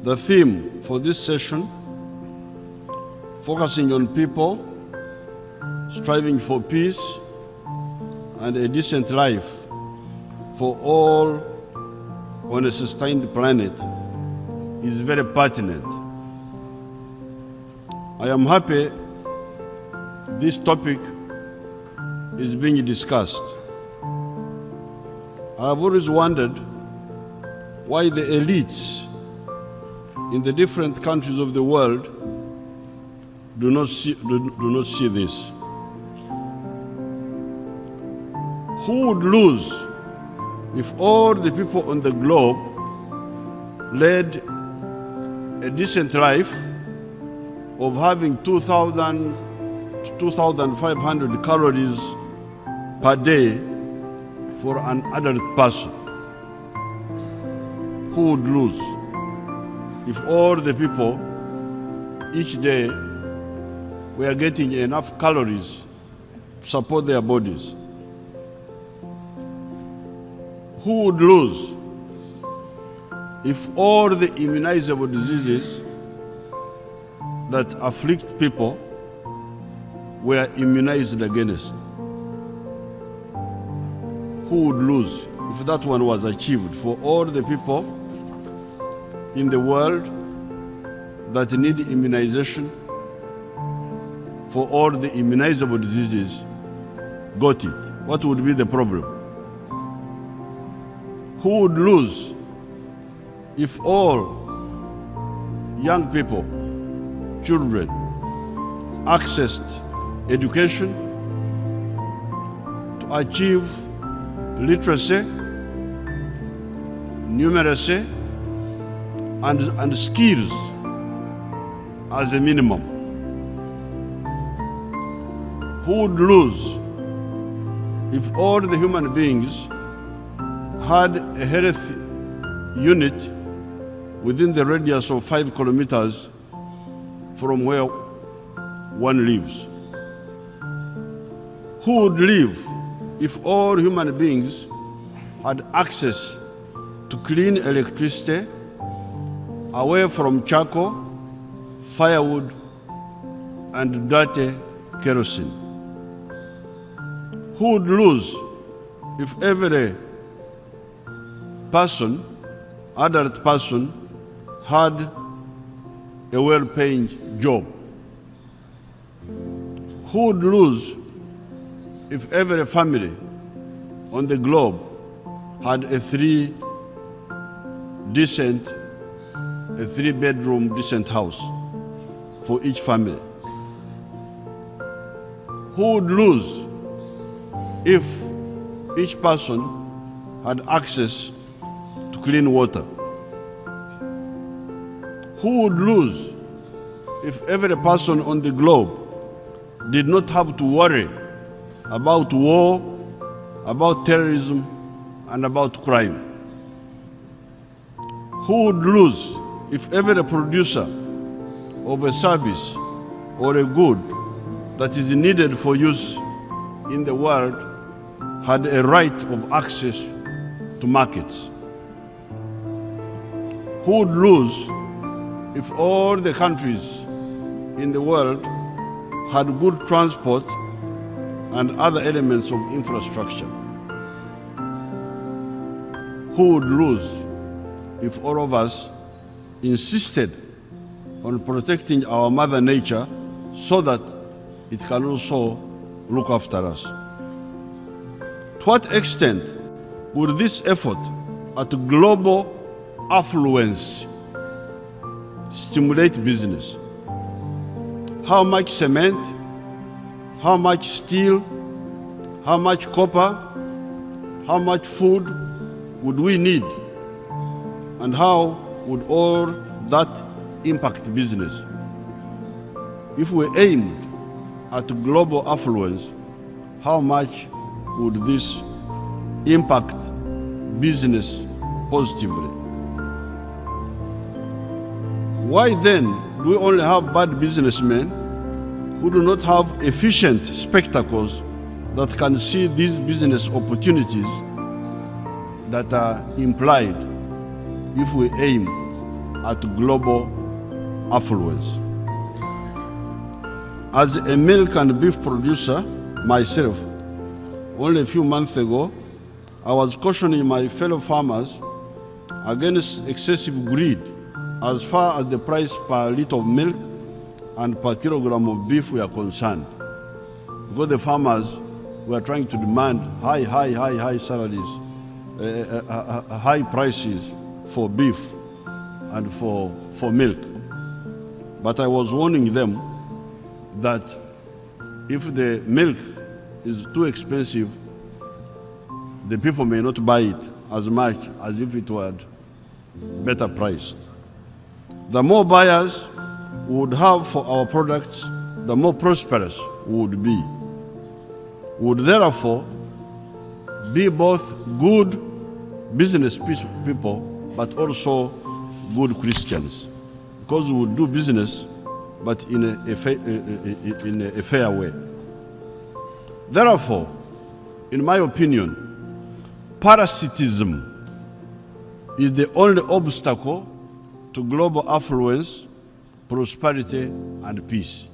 The theme for this session, focusing on people, striving for peace and a decent life for all on a sustained planet, is very pertinent. I am happy this topic is being discussed. I have always wondered why the elites in the different countries of the world do not see this. Who would lose if all the people on the globe led a decent life of having 2,000 to 2,500 calories per day for an adult person? Who would lose if all the people each day were getting enough calories to support their bodies? Who would lose if all the immunizable diseases that afflict people were immunized against? Who would lose if that one was achieved for all the people in the world that need immunization, for all the immunizable diseases got it? What would be the problem? Who would lose if all young people, children, accessed education to achieve literacy, numeracy, and skills as a minimum? Who would lose if all the human beings had a health unit within the radius of 5 kilometers from where one lives? Who would live if all human beings had access to clean electricity, away from charcoal, firewood, and dirty kerosene? Who would lose if every person, adult person, had a well-paying job? Who would lose if every family on the globe had a three-bedroom decent house for each family? Who would lose if each person had access to clean water? Who would lose if every person on the globe did not have to worry about war, about terrorism, and about crime? Who would lose if every producer of a service or a good that is needed for use in the world had a right of access to markets? Who would lose if all the countries in the world had good transport and other elements of infrastructure? Who would lose if all of us insisted on protecting our mother nature so that it can also look after us? To what extent would this effort at global affluence stimulate business? How much cement, how much steel, how much copper, how much food would we need? And how would all that impact business? If we aimed at global affluence, how much would this impact business positively? Why then do we only have bad businessmen who do not have efficient spectacles that can see these business opportunities that are implied if we aim at global affluence. As a milk and beef producer myself, only a few months ago, I was cautioning my fellow farmers against excessive greed as far as the price per liter of milk and per kilogram of beef were concerned. Because the farmers were trying to demand high salaries, high prices for beef and for milk. But I was warning them that if the milk is too expensive, the people may not buy it as much as if it were better priced. The more buyers we would have for our products, the more prosperous we would be. We would therefore be both good business people, but also good Christians, because we would do business, but in a fair way. Therefore, in my opinion, parasitism is the only obstacle to global affluence, prosperity, and peace.